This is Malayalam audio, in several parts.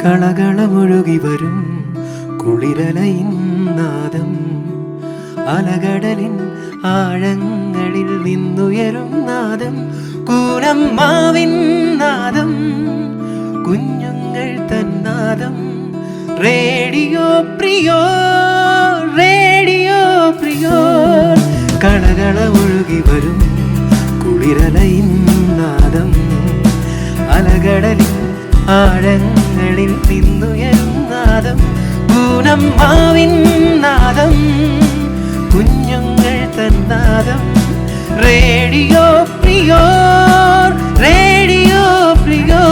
കളകളമൊഴുകി വരും കുളിരലയിൻ നാദം, അലകടലിൻ ആഴങ്ങളിൽ നിന്നുയരും നാദം, കൂനമ്മാവിൻ നാദം, കുഞ്ഞുങ്ങൾ തന്നാദം. Radio prior, radio പ്രിയോ. കളകളമൊഴുകി വരും കുളിരലയിൻ നാദം, അലകടലിൻ ആഴങ്ങളിൽ നിന്നുയരും നാദം, കൂനമ്മാവിൻ നാദം, കുഞ്ഞുങ്ങൾ തന്നാദം. Radio prior, radio prior,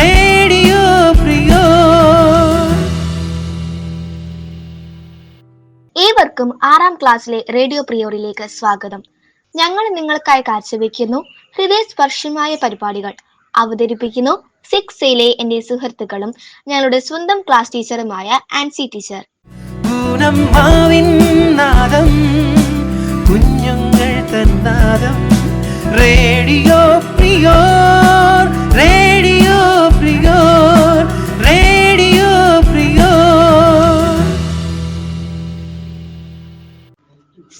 radio prior. ഏവർക്കും 6ാം ക്ലാസ്സിലെ റേഡിയോ പ്രിയോറിലേക്ക് സ്വാഗതം. ഞങ്ങൾ നിങ്ങൾക്കായി കാഴ്ചവെക്കുന്നു ഹൃദയസ്പർശമായ പരിപാടികൾ. അവതരിപ്പിക്കുന്നു 6Aയിലെ എന്റെ സുഹൃത്തുക്കളും ഞങ്ങളുടെ സ്വന്തം ക്ലാസ് ടീച്ചറുമായ ആൻസി ടീച്ചർ. കുഞ്ഞുങ്ങൾ തന്നാദം. Radio prior, radio prior, radio prior.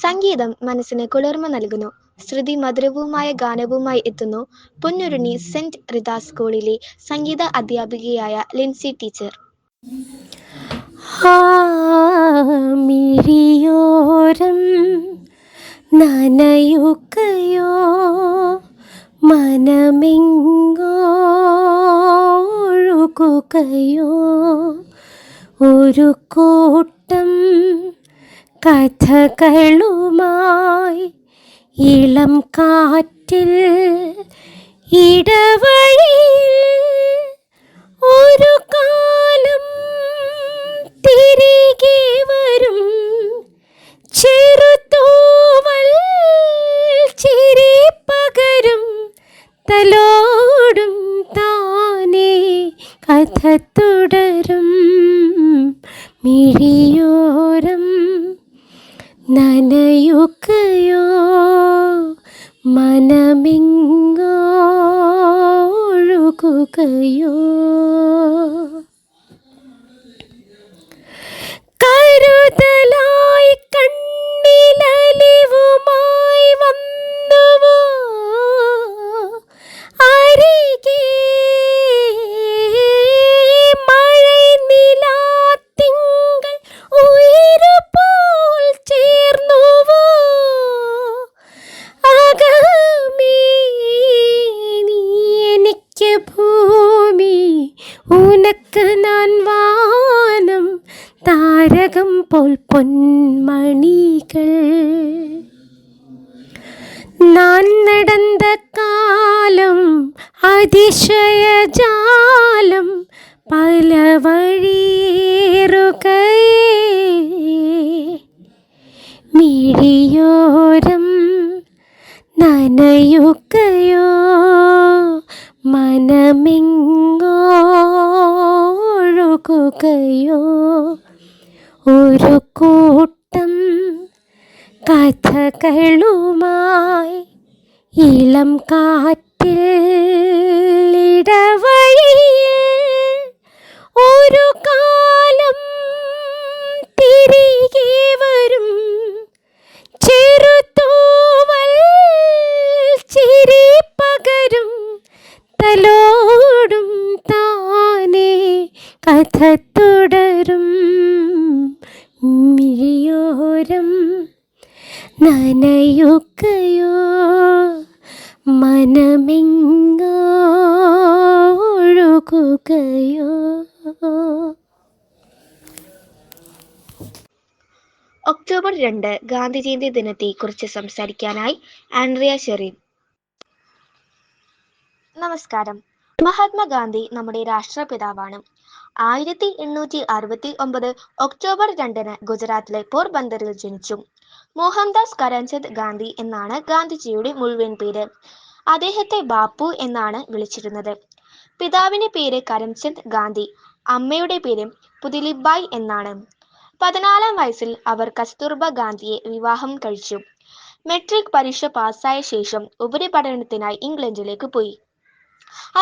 സംഗീതം മനസ്സിന് കുളിർമ നൽകുന്നു. ശ്രുതി മധുരവുമായ ഗാനവുമായി എത്തുന്നു പൊന്നുരുണി സെന്റ് റിത സ്കൂളിലെ സംഗീത അധ്യാപികയായ ലിൻസി ടീച്ചർ. മിഴിയോരം നനയുകയോ മനമെങ്ങോ ഒഴുകുകയോ ഒരു കൂട്ടം കഥകളുമായി ഇളം കാറ്റിൽ ഇടവഴിയിൽ ഒരു കാലം തിരികെ വരും ചെറുതൂവൽ ചിരി പകരും തലോടും താനേ കഥ തുടരും മിഴിയോരം നനയുകയോ മനമെങ്ങോ ഒഴുകുകയോ കരുതലായി കണ്ണിലലിവുമായി വന്നുവോ അരികെ മഴനിലാത്തിങ്കൾ ഉയരുപോൽ ചേർന്നുവോ അകമേ നീ എനിക്ക് ഭൂമി ഉനക്ക് ഞാൻ വാനം താരകം പോൽ പൊന്മണികൾ ഞാൻ നടന്ന കാലം അതിശയജാലം പല വഴിയേറുകയേ മിഴിയോരം നനയുകയോ മനമെങ്ങോ ഒഴുകുകയോ ഒരു കൂട്ടം കഥകളുമായി ഇളം കാറ്റിൽ ഇടവഴിയിൽ ഒരു കാലം തിരികെ വരും ചെറുതൂവൽ ചിരി പകരും തലോടും താനേ കഥ തുടരും മിഴിയോരം നനയുകയോ മനമെങ്ങോ ഒഴുകുകയോ. ഒക്ടോബർ 2 ഗാന്ധി ജയന്തി ദിനത്തെ കുറിച്ച് സംസാരിക്കാനായി ആൻഡ്രിയ ഷെറിൻ. നമസ്കാരം. മഹാത്മാഗാന്ധി നമ്മുടെ രാഷ്ട്രപിതാവാണ്. 1869 ഒക്ടോബർ 2 ഗുജറാത്തിലെ പോർബന്ദറിൽ ജനിച്ചു. മോഹൻദാസ് കരംചന്ദ് ഗാന്ധി എന്നാണ് ഗാന്ധിജിയുടെ മുഴുവൻ പേര്. അദ്ദേഹത്തെ ബാപ്പു എന്നാണ് വിളിച്ചിരുന്നത്. പിതാവിന്റെ പേര് കരംചന്ദ് ഗാന്ധി, അമ്മയുടെ പേര് പുതിലിബായ് എന്നാണ്. 14-ാം വയസ്സിൽ അവർ കസ്തൂർബ ഗാന്ധിയെ വിവാഹം കഴിച്ചു. മെട്രിക് പരീക്ഷ പാസ്സായ ശേഷം ഉപരിപഠനത്തിനായി ഇംഗ്ലണ്ടിലേക്ക് പോയി.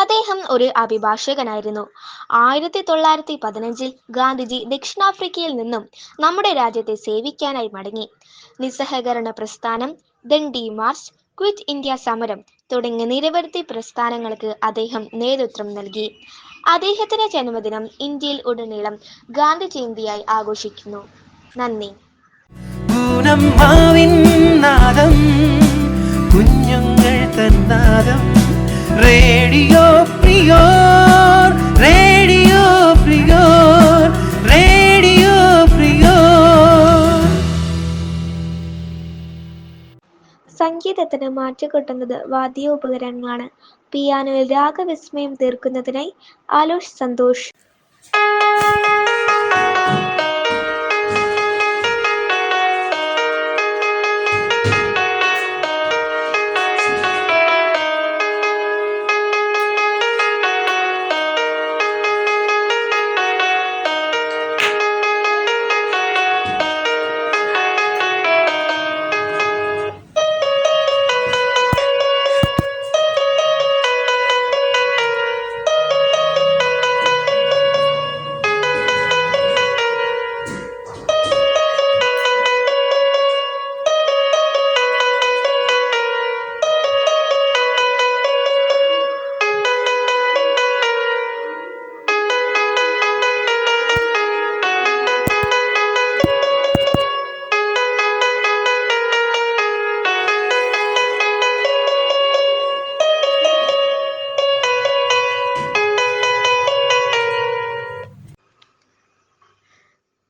അദ്ദേഹം ഒരു അഭിഭാഷകനായിരുന്നു. 1915 ഗാന്ധിജി ദക്ഷിണാഫ്രിക്കയിൽ നിന്നും നമ്മുടെ രാജ്യത്തെ സേവിക്കാനായി മടങ്ങി. നിസ്സഹകരണ പ്രസ്ഥാനം, ദണ്ഡി മാർച്ച്, ക്വിറ്റ് ഇന്ത്യ സമരം തുടങ്ങിയ നിരവധി പ്രസ്ഥാനങ്ങൾക്ക് അദ്ദേഹം നേതൃത്വം നൽകി. അദ്ദേഹത്തിന്റെ ജന്മദിനം ഇന്ത്യയിൽ ഉടനീളം ഗാന്ധി ജയന്തിയായി ആഘോഷിക്കുന്നു. നന്ദി. കുഞ്ഞുങ്ങൾ തന്നാദം radio prior, radio prior, radio prior. സംഗീതത്തിന് മാറ്റുകൂട്ടുന്നത് വാദ്യോപകരണങ്ങളാണ്. പിയാനോയിൽ രാഗവിസ്മയം തീർക്കുന്നതിനായി ആലോഷ് സന്തോഷ്.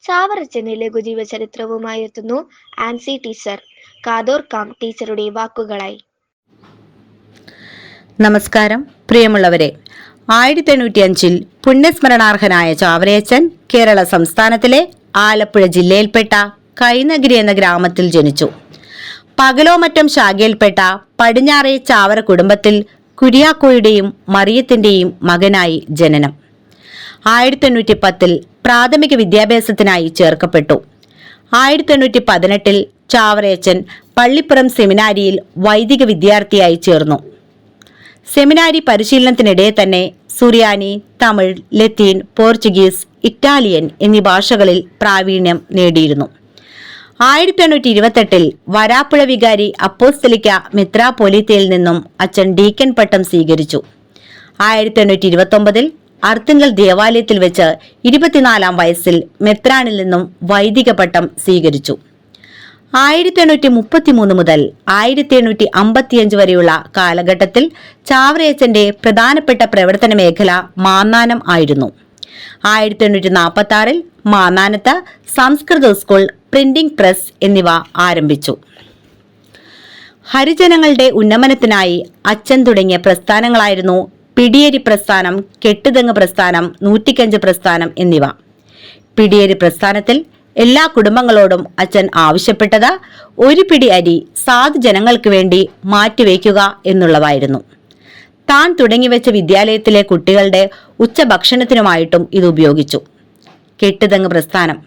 ചാവറച്ചന്റെ ലഘുജീവചരിത്രവുമായി എത്തുന്നു ആൻസി ടീച്ചർ. കാതോർ കാം ടീച്ചറുടെ വാക്കുകളായി. നമസ്കാരം പ്രിയമുള്ളവരെ. 1805 പുണ്യസ്മരണാർഹനായ ചാവറയച്ചൻ കേരള സംസ്ഥാനത്തിലെ ആലപ്പുഴ ജില്ലയിൽപ്പെട്ട കൈനഗിരി എന്ന ഗ്രാമത്തിൽ ജനിച്ചു. പകലോമറ്റം ശാഖയിൽപ്പെട്ട പടിഞ്ഞാറേ ചാവറ കുടുംബത്തിൽ കുര്യാക്കോയുടെയും മറിയത്തിന്റെയും മകനായി ജനനം. 1810 പ്രാഥമിക വിദ്യാഭ്യാസത്തിനായി ചേർക്കപ്പെട്ടു. 1818 ചാവറയച്ചൻ പള്ളിപ്പുറം സെമിനാരിയിൽ വൈദിക വിദ്യാർത്ഥിയായി ചേർന്നു. സെമിനാരി പരിശീലനത്തിനിടെ തന്നെ സുറിയാനി, തമിഴ്, ലത്തീൻ, പോർച്ചുഗീസ്, ഇറ്റാലിയൻ എന്നീ ഭാഷകളിൽ പ്രാവീണ്യം നേടിയിരുന്നു. 1828 വരാപ്പുഴ വികാരി അപ്പോസ്തലിക്ക മെത്രാപ്പൊലീത്തയിൽ നിന്നും അച്ഛൻ ഡീക്കൻ പട്ടം സ്വീകരിച്ചു. 1829 അർത്തിങ്കൽ ദേവാലയത്തിൽ വെച്ച് 24-ാം വയസ്സിൽ മെത്രാനിൽ നിന്നും വൈദിക പട്ടം സ്വീകരിച്ചു. 1833 മുതൽ 1855 വരെയുള്ള കാലഘട്ടത്തിൽ ചാവറയച്ചന്റെ പ്രധാനപ്പെട്ട പ്രവർത്തന മേഖല മാന്നാനം ആയിരുന്നു. 1846 മാന്നാനത്ത് സംസ്കൃത സ്കൂൾ, പ്രിന്റിംഗ് പ്രസ് എന്നിവ ആരംഭിച്ചു. ഹരിജനങ്ങളുടെ ഉന്നമനത്തിനായി അച്ഛൻ തുടങ്ങിയ പ്രസ്ഥാനങ്ങളായിരുന്നു പിടിയേരി പ്രസ്ഥാനം, കെട്ടുതെങ്ങ് പ്രസ്ഥാനം, നൂറ്റിക്കഞ്ച് പ്രസ്ഥാനം എന്നിവ. പിടിയേരി പ്രസ്ഥാനത്തിൽ എല്ലാ കുടുംബങ്ങളോടും അച്ഛൻ ആവശ്യപ്പെട്ടത് ഒരു പിടി അരി സാധു ജനങ്ങൾക്ക് വേണ്ടി മാറ്റിവെക്കുക എന്നുള്ളതായിരുന്നു. താൻ തുടങ്ങിവെച്ച വിദ്യാലയത്തിലെ കുട്ടികളുടെ ഉച്ചഭക്ഷണത്തിനുമായിട്ടും ഇത് ഉപയോഗിച്ചു. കെട്ടുതെങ്ങ് പ്രസ്ഥാനം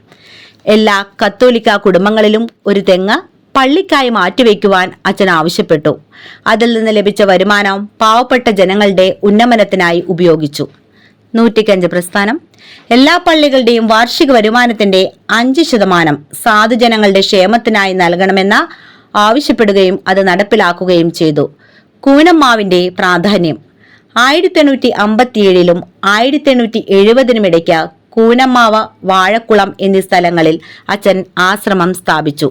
എല്ലാ കത്തോലിക്ക കുടുംബങ്ങളിലും ഒരു തെങ്ങ് പള്ളിക്കായി മാറ്റിവെക്കുവാൻ അച്ഛൻ ആവശ്യപ്പെട്ടു. അതിൽ നിന്ന് ലഭിച്ച വരുമാനം പാവപ്പെട്ട ജനങ്ങളുടെ ഉന്നമനത്തിനായി ഉപയോഗിച്ചു. നൂറ്റിക്കഞ്ച് പ്രസ്ഥാനം എല്ലാ പള്ളികളുടെയും വാർഷിക വരുമാനത്തിന്റെ 5% സാധുജനങ്ങളുടെ ക്ഷേമത്തിനായി നൽകണമെന്ന് ആവശ്യപ്പെടുകയും അത് നടപ്പിലാക്കുകയും ചെയ്തു. കൂനമ്മാവിന്റെ പ്രാധാന്യം 1857 1870 ഇടയ്ക്ക് കൂനമ്മാവ്, വാഴക്കുളം എന്നീ സ്ഥലങ്ങളിൽ അച്ഛൻ ആശ്രമം സ്ഥാപിച്ചു.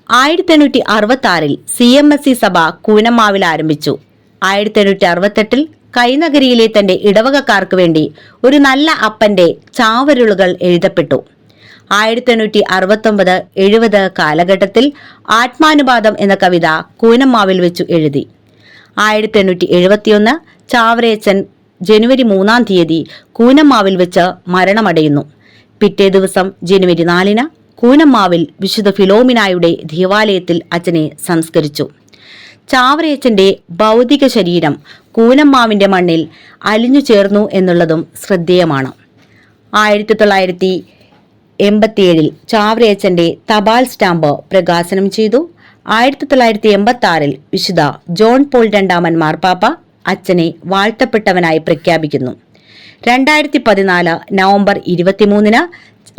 1866 CMSC സഭ കൂനമ്മാവിൽ ആരംഭിച്ചു. 1868 കൈനഗരിയിലെ തന്റെ ഇടവകക്കാർക്ക് വേണ്ടി ഒരു നല്ല അപ്പന്റെ ചാവരുളുകൾ എഴുതപ്പെട്ടു. 1869-70 കാലഘട്ടത്തിൽ ആത്മാനുപാതം എന്ന കവിത കൂനമ്മാവിൽ വെച്ചു എഴുതി. 1871 ചാവറയച്ചൻ ജനുവരി 3-ാം തീയതി കൂനമ്മാവിൽ വെച്ച് മരണമടയുന്നു. പിറ്റേ ദിവസം ജനുവരി 4-ന് കൂനമ്മാവിൽ വിശുദ്ധ ഫിലോമിനായുടെ ദേവാലയത്തിൽ അച്ഛനെ സംസ്കരിച്ചു. ചാവറയച്ചന്റെ ഭൗതിക ശരീരം കൂനമ്മാവിന്റെ മണ്ണിൽ അലിഞ്ഞു ചേർന്നു എന്നുള്ളതും ശ്രദ്ധേയമാണ്. 1987 ചാവറയച്ചന്റെ തപാൽ സ്റ്റാമ്പ് പ്രകാശനം ചെയ്തു. 1986 വിശുദ്ധ ജോൺ പോൾ രണ്ടാമൻ മാർപ്പാപ്പ അച്ഛനെ വാഴ്ത്തപ്പെട്ടവനായി പ്രഖ്യാപിക്കുന്നു. 2014 നവംബർ 23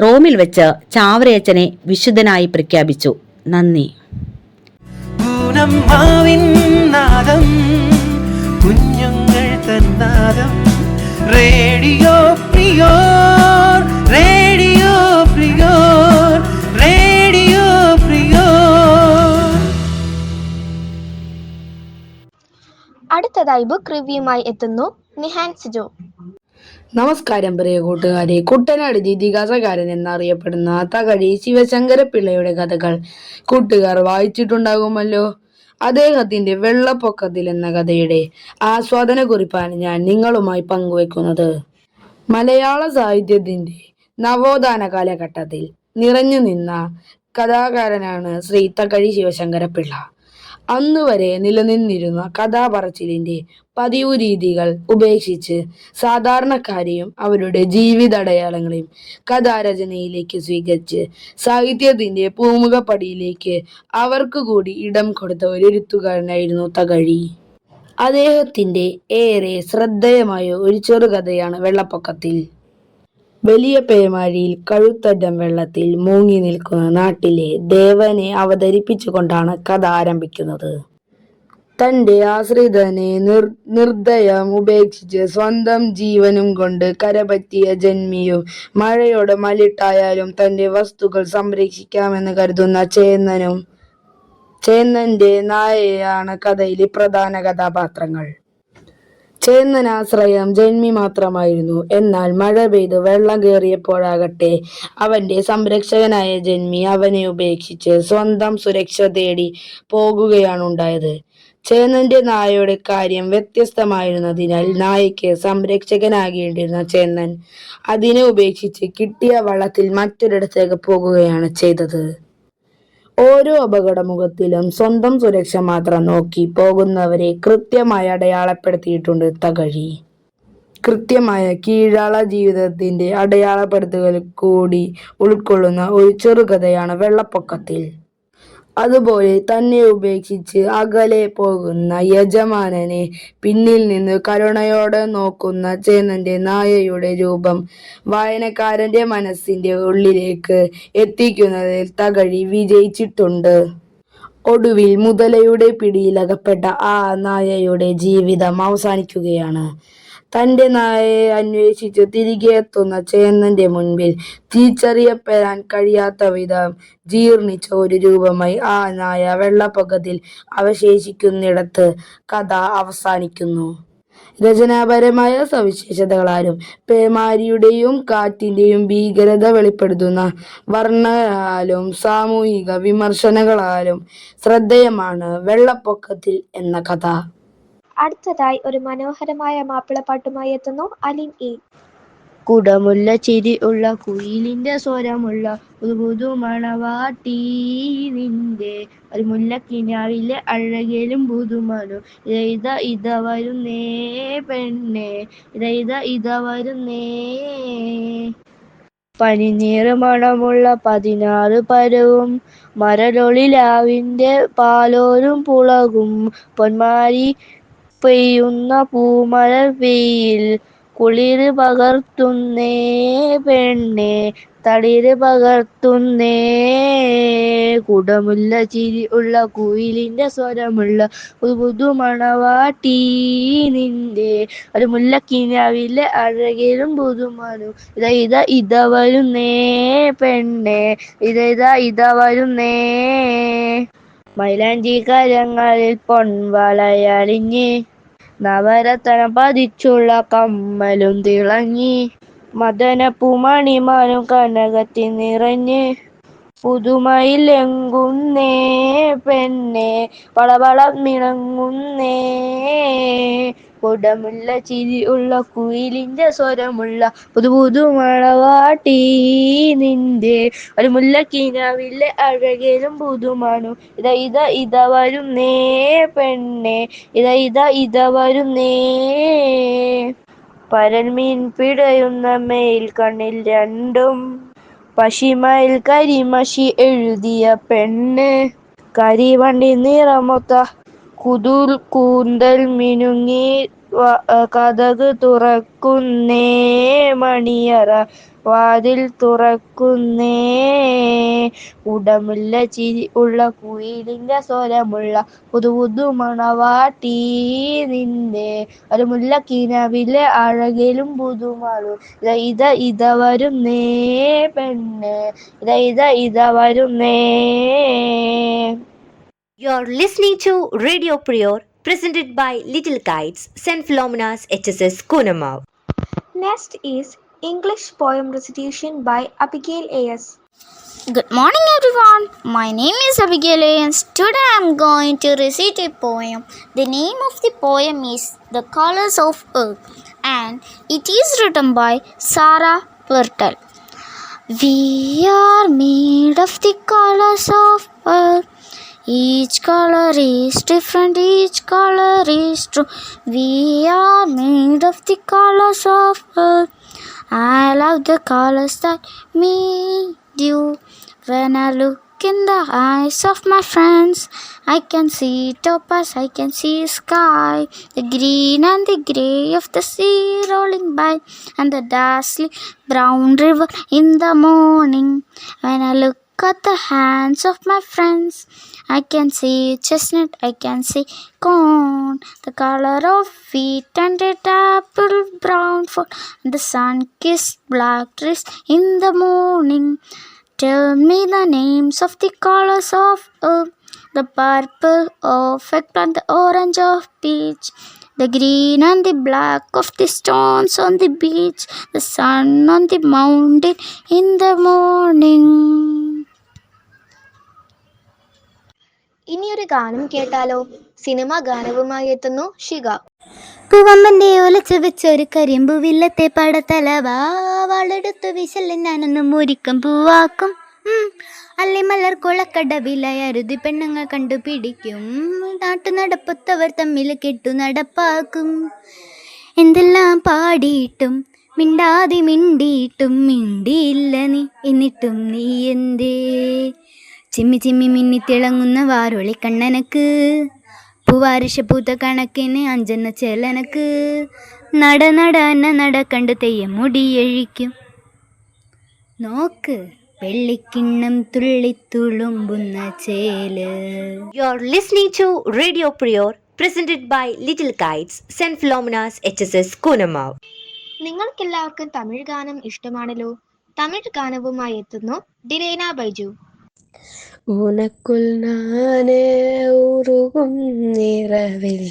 റോമിൽ വെച്ച് ചാവറയച്ചനെ വിശുദ്ധനായി പ്രഖ്യാപിച്ചു. നന്ദി. കുഞ്ഞുങ്ങൾ തന്നാദം radio prior, radio prior, radio prior. അടുത്തതായി ബുക്ക് റിവ്യൂമായി എത്തുന്നു നിഹാൻസ് ജോ. നമസ്കാരം പ്രിയ കൂട്ടുകാരെ. കുട്ടനാട് ഇതിഹാസകാരൻ എന്നറിയപ്പെടുന്ന തകഴി ശിവശങ്കരപ്പിള്ളയുടെ കഥകൾ കൂട്ടുകാർ വായിച്ചിട്ടുണ്ടാകുമല്ലോ. അദ്ദേഹത്തിന്റെ വെള്ളപ്പൊക്കത്തിൽ എന്ന കഥയുടെ ആസ്വാദന കുറിപ്പാണ് ഞാൻ നിങ്ങളുമായി പങ്കുവെക്കുന്നത്. മലയാള സാഹിത്യത്തിന്റെ നവോത്ഥാന കാലഘട്ടത്തിൽ നിറഞ്ഞു നിന്ന കഥാകാരനാണ് ശ്രീ തകഴി ശിവശങ്കരപ്പിള്ള. അന്നുവരെ നിലനിന്നിരുന്ന കഥാപറച്ചിലിന്റെ പതിവ് രീതികൾ ഉപേക്ഷിച്ച് സാധാരണക്കാരെയും അവരുടെ ജീവിതടയാളങ്ങളെയും കഥാരചനയിലേക്ക് സ്വീകരിച്ച് സാഹിത്യത്തിന്റെ പൂമുഖപ്പടിയിലേക്ക് അവർക്ക് കൂടി ഇടം കൊടുത്ത ഒരു എഴുത്തുകാരനായിരുന്നു തകഴി. അദ്ദേഹത്തിന്റെ ഏറെ ശ്രദ്ധേയമായ ഒരു ചെറുകഥയാണ് വെള്ളപ്പൊക്കത്തിൽ. വലിയ പേമാരിയിൽ കഴുത്തറ്റം വെള്ളത്തിൽ മുങ്ങി നിൽക്കുന്ന നാട്ടിലെ ദേവനെ അവതരിപ്പിച്ചുകൊണ്ടാണ് കഥ ആരംഭിക്കുന്നത്. തന്റെ ആശ്രിതനെ നിർദ്ദയം ഉപേക്ഷിച്ച് സ്വന്തം ജീവനും കൊണ്ട് കരപറ്റിയ ജന്മിയും മഴയോട് മലിട്ടായാലും തന്റെ വസ്തുക്കൾ സംരക്ഷിക്കാമെന്ന് കരുതുന്ന ചേന്നന്റെ നായയാണ് കഥയിലെ പ്രധാന കഥാപാത്രങ്ങൾ. ചേന്നനാശ്രയം ജന്മി മാത്രമായിരുന്നു. എന്നാൽ മഴ പെയ്ത് വെള്ളം കയറിയപ്പോഴാകട്ടെ അവന്റെ സംരക്ഷകനായ ജന്മി അവനെ ഉപേക്ഷിച്ച് സ്വന്തം സുരക്ഷ തേടി പോകുകയാണുണ്ടായത്. ചേന്നന്റെ നായയുടെ കാര്യം വ്യത്യസ്തമായിരുന്നതിനാൽ നായയ്ക്ക് സംരക്ഷകനാകേണ്ടിയിരുന്ന ചേന്നൻ അതിനെ ഉപേക്ഷിച്ച് കിട്ടിയ വള്ളത്തിൽ മറ്റൊരിടത്തേക്ക് പോകുകയാണ് ചെയ്തത്. ഓരോ അപകടമുഖത്തിലും സ്വന്തം സുരക്ഷ മാത്രം നോക്കി പോകുന്നവരെ കൃത്യമായി അടയാളപ്പെടുത്തിയിട്ടുണ്ട് തകഴി. കൃത്യമായ കീഴാള ജീവിതത്തിന്റെ അടയാളപ്പെടുത്തലുകൾ കൂടി ഉൾക്കൊള്ളുന്ന ഒരു ചെറുകഥയാണ് വെള്ളപ്പൊക്കത്തിൽ. അതുപോലെ തന്നെ ഉപേക്ഷിച്ച് അകലെ പോകുന്ന യജമാനനെ പിന്നിൽ നിന്ന് കരുണയോടെ നോക്കുന്ന ചേന്നന്റെ നായയുടെ രൂപം വായനക്കാരന്റെ മനസ്സിന്റെ ഉള്ളിലേക്ക് എത്തിക്കുന്നതിൽ തകഴി വിജയിച്ചിട്ടുണ്ട്. ഒടുവിൽ മുതലയുടെ പിടിയിലകപ്പെട്ട ആ നായയുടെ ജീവിതം അവസാനിക്കുകയാണ്. തന്റെ നായയെ അന്വേഷിച്ച് തിരികെ എത്തുന്ന ചേന്നന്റെ മുൻപിൽ തിരിച്ചറിയപ്പെടാൻ കഴിയാത്ത വിധം ജീർണിച്ച ഒരു രൂപമായി ആ നായ വെള്ളപ്പൊക്കത്തിൽ അവശേഷിക്കുന്നിടത്ത് കഥ അവസാനിക്കുന്നു. രചനാപരമായ സവിശേഷതകളാലും പേമാരിയുടെയും കാറ്റിന്റെയും ഭീകരത വെളിപ്പെടുത്തുന്ന വർണ്ണങ്ങളാലും സാമൂഹിക വിമർശനങ്ങളാലും ശ്രദ്ധേയമാണ് വെള്ളപ്പൊക്കത്തിൽ എന്ന കഥ. അടുത്തതായി ഒരു മനോഹരമായ മാപ്പിളപ്പാട്ടുമായി എത്തുന്നു അലിൻ ഇ. കുടമുള്ള ചിരി ഉള്ള കുയിലിന്റെ സ്വരമുള്ള പുതു മണവാട്ടി നിന്റെ ഒരു മുല്ലക്കിനാവിലെ അഴകേലും പുതുമനു ഇത വരുന്നേ പെണ്ണെ ഇത വരുന്നേ. പനിനീറ് മണമുള്ള 16 പരവും മരലൊളിലാവിന്റെ പാലോരും പുളകും പൊന്മാരി പെയ്യുന്ന പൂമഴ വെയിൽ കുളിര് പകർത്തുന്നേ പെണ്ണെ തളിര് പകർത്തുന്നേ. കുടമുല്ല ചിരി ഉള്ള കുയിലിന്റെ സ്വരമുള്ള പുതു മണവാട്ടി നിന്റെ ഒരു മുല്ലക്കിനാവിലെ അഴകിലും പുതുമനു ഇത വരുന്നേ പെണ്ണെ ഇത വരുന്നേ. മൈലാഞ്ചി കരങ്ങളിൽ പൊൻവളയണിഞ്ഞ് നവരത്തനം പതിച്ചുള്ള കമ്മലും തിളങ്ങി മദനപ്പൂമണിമാനും കനകത്തിൽ നിറഞ്ഞ് പുതുമയിലെങ്കുന്നേ പെണ്ണെ വളവള മിണങ്ങുന്നേ. കുടമുള്ള ചിരി ഉള്ള കുയിലിന്റെ സ്വരമുള്ള പുതു മണവാട്ടി നിന്റെ ഒരു മുല്ലക്കിനാവിലെ അഴകേലും പുതുമനു ഇത വരുന്നേ പെണ്ണെ ഇത വരുന്നേ. പരൽമീൻ പിടയുന്ന മേൽ കണ്ണിൽ രണ്ടും പശിമയിൽ കരിമഷി എഴുതിയ പെണ്ണ് കരിവണ്ടി നിറമൊത്ത കുതുൽ കൂന്തൽ മിനുങ്ങി കതക് തുറക്കുന്നേ മണിയറ വാതിൽ തുറക്കുന്നേ ഉടമുള്ള ചിരി ഉള്ള കുയിലിന്റെ സ്വരമുള്ള പുതു പുതു മണവാട്ടി നിന്റെ ഒരു മുല്ലക്കിനാവിലെ അഴകിലും പുതുമാളു ഇത വരുന്നേ പെണ്ണ് ഇത വരുന്നേ. You're listening to Radio Prior, presented by Little Kites, St. Philomena's HSS Kunamav. Next is English poem recitation by Abigail A.S. Good morning everyone. My name is Abigail A.S. Today I am going to recite a poem. The name of the poem is The Colors of Earth and it is written by Sarah Pertl. We are made of the colors of earth. Each color is different, each color is true. We are made of the colors of earth. I love the colors that made you. When I look in the eyes of my friends, I can see topaz, I can see sky, the green and the grey of the sea rolling by, and the dazzling brown river in the morning. When I look at the hands of my friends, I can see chestnut, I can see corn, the color of wheat and red apple brown food, and the sun-kissed black trees in the morning. Tell me the names of the colors of earth, the purple of eggplant, the orange of peach, the green and the black of the stones on the beach, the sun on the mountain in the morning. ഇനിയൊരു ഗാനം കേട്ടാലോ? സിനിമ ഗാനവുമായി എത്തുന്നു ഷിക. പൂവമ്പന്റെ ഒലച്ചു വെച്ചൊരു കരിമ്പു വില്ലത്തെ പടത്തലവാ വാളെടുത്തു വിശല്ല ഞാനൊന്ന് മുരിക്കം പൂവാക്കും. അല്ലെ മലർ കൊളക്കടവിലയരുതി പെണ്ണുങ്ങൾ കണ്ടുപിടിക്കും. നാട്ടു നടപ്പുത്തവർ തമ്മിൽ കെട്ടു നടപ്പാക്കും. എന്തെല്ലാം പാടിയിട്ടും മിണ്ടാതെ മിണ്ടിയിട്ടും മിണ്ടിയില്ല നീ, എന്നിട്ടും നീ എന്തേ? ചിമ്മി ചിമ്മി മിന്നി തിളങ്ങുന്ന വാരൊളി കണ്ണനക്ക്, പൂവാരിശ പൂത്ത കണക്കിന് അഞ്ചെന്ന ചേലനക്ക്. നട നട അന്ന നട കണ്ട് തെയ്യം മുടിയഴിക്കും. നോക്ക് വെള്ളിക്കിണ്ണം തുള്ളിത്തുളുമ്പുന്ന ചേല്. You're listening to Radio Prior, presented by Little Kites, St. Philomena's HSS Kunamav. നിങ്ങൾക്കെല്ലാവർക്കും തമിഴ് ഗാനം ഇഷ്ടമാണല്ലോ. തമിഴ് ഗാനവുമായി എത്തുന്നു ഡിലേന ബൈജു. ഉനക്കുൾ നാനേ ഉരുകും നിറവിൽ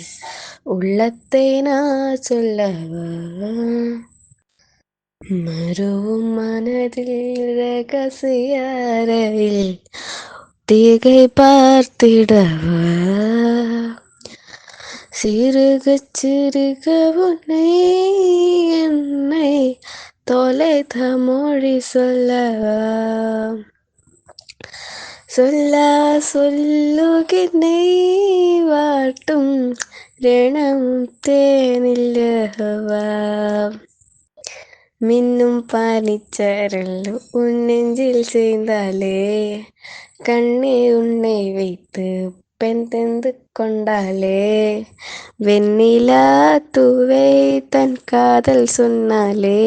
உள்ளத்தை நான் சொல்லவா, மறுவும் மனதில் ரகசிய அறையில் தீகை பார்த்திடவா, சிறுக சிறுக உன்னை என்னை தொலைத்த மொழி சொல்லவா, சொல்லா சொல்லுகினை வாட்டும் ரணம் தேனில்லவா, மின்னும் பானிச்சரல் உன் நெஞ்சில் சேர்ந்தாலே, கண்ணே உன்னை வைத்து பெண் தந்து கொண்டாலே, வெண்ணிலா தூவை தன் காதல் சொன்னாலே,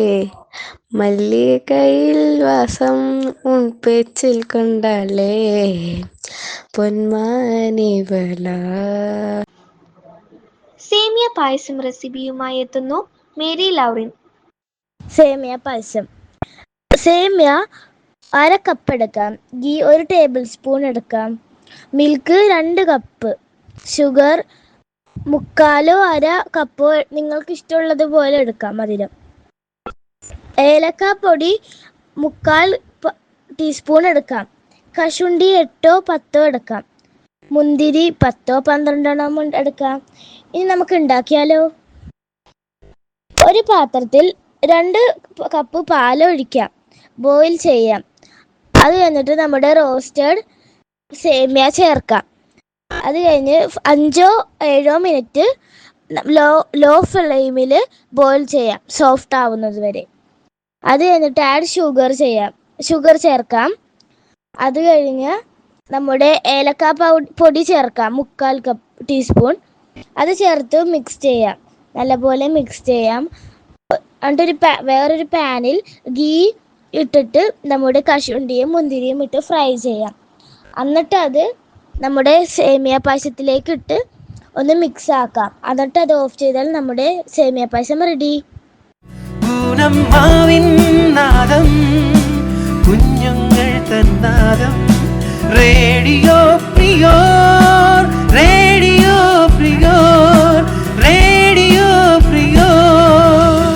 மல்லிகையில் வாசம் உன் பேச்சில் கொண்டாலே, പൊന്മാനിവളാ. സേമിയ പായസം റെസിപ്പിയുമായി എത്തുന്നു മേരി ലൗറിൻ. സേമിയ പായസം. സേമിയ 1/2 കപ്പ് എടുക്കാം, ഗീ 1 ടേബിൾ സ്പൂൺ എടുക്കാം, മിൽക്ക് 2 കപ്പ്, ഷുഗർ 3/4 1/2 കപ്പോ നിങ്ങൾക്ക് ഇഷ്ടമുള്ളത് പോലെ എടുക്കാം മധുരം. ഏലക്കാപ്പൊടി 3/4 ടീസ്പൂൺ എടുക്കാം, കശുണ്ടി 8 10 എടുക്കാം, മുന്തിരി 10 12 എടുക്കാം. ഇനി നമുക്ക് ഉണ്ടാക്കിയാലോ? ഒരു പാത്രത്തിൽ 2 കപ്പ് പാൽ ഒഴിക്കാം, ബോയിൽ ചെയ്യാം. അത് കഴിഞ്ഞിട്ട് നമ്മുടെ റോസ്റ്റഡ് സേമിയ ചേർക്കാം. അത് കഴിഞ്ഞ് 5-7 മിനിറ്റ് ലോ ഫ്ലെയിമിൽ ബോയിൽ ചെയ്യാം, സോഫ്റ്റ് ആവുന്നത് വരെ. അത് കഴിഞ്ഞിട്ട് ഷുഗർ ചേർക്കാം. അത് കഴിഞ്ഞ് നമ്മുടെ ഏലക്ക പൊടി ചേർക്കാം, 3/4 ടീസ്പൂൺ. അത് ചേർത്ത് മിക്സ് ചെയ്യാം, നല്ലപോലെ മിക്സ് ചെയ്യാം. എന്നിട്ടൊരു വേറൊരു പാനിൽ ഗീ ഇട്ടിട്ട് നമ്മുടെ കശുവണ്ടിയും മുന്തിരിയും ഇട്ട് ഫ്രൈ ചെയ്യാം. എന്നിട്ട് അത് നമ്മുടെ സേമിയ പായസത്തിലേക്ക് ഇട്ട് ഒന്ന് മിക്സ് ആക്കാം. എന്നിട്ട് അത് ഓഫ് ചെയ്താൽ നമ്മുടെ സേമിയ പായസം റെഡി. കുഞ്ഞുങ്ങൾ തന്നാദം radio prior, radio prior, radio prior.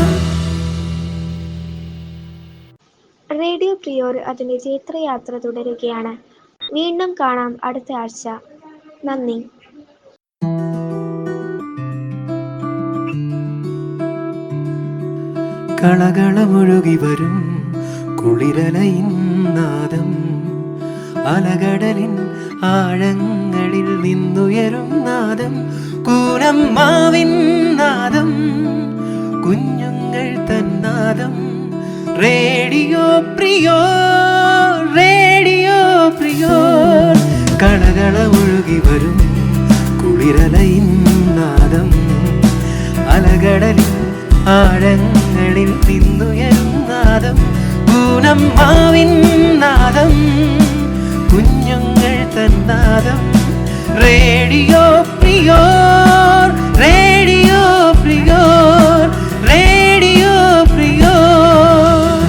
Radio prior അതിൻ്റെ ജൈത്രയാത്ര തുടരുകയാണ്. വീണ്ടും കാണാം അടുത്ത ആഴ്ച. നന്ദി. കളകളമൊഴുകി വരും കുളിരലയിൻ നാദം, അലകടലിൻ ആഴങ്ങളിൽ നിന്നുയരും നാദം, കൂനമ്മാവിൻ നാദം, കുഞ്ഞുങ്ങൾ തന്നാദം. Radio prior, radio prior. കളകളമൊഴുകി വരും കുളിരലയിൻ നാദം, അലകടലിൻ ആഴങ്ങളിൽ നിന്നുയരും നാദം, കൂനമ്മാവിൻ നാദം, കുഞ്ഞുങ്ങൾ തന്നാദം. Radio prior, radio prior, radio prior.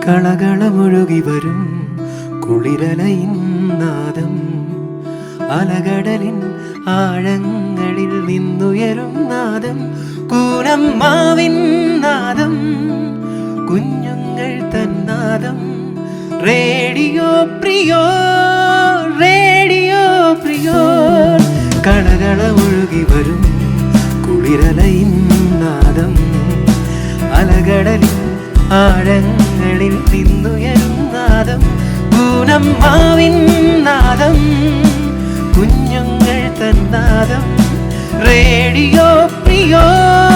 കളകളമൊഴുകി വരും കുളിരലയിൻ നാദം, അലകടലിൻ ആഴങ്ങളിൽ നിന്നുയരും നാദം, കൂനമ്മാവിൻ നാദം, കുഞ്ഞുങ്ങൾ തന്നാദം. Radio prior, radio prior. കളകളമൊഴുകി വരും കുളിരലയിൻ നാദം, അലകടലിൻ ആഴങ്ങളിൽ നിന്നുയരും നാദം, കൂനമ്മാവിൻ നാദം, കുഞ്ഞുങ്ങൾ തന്നാദം. Radio prior.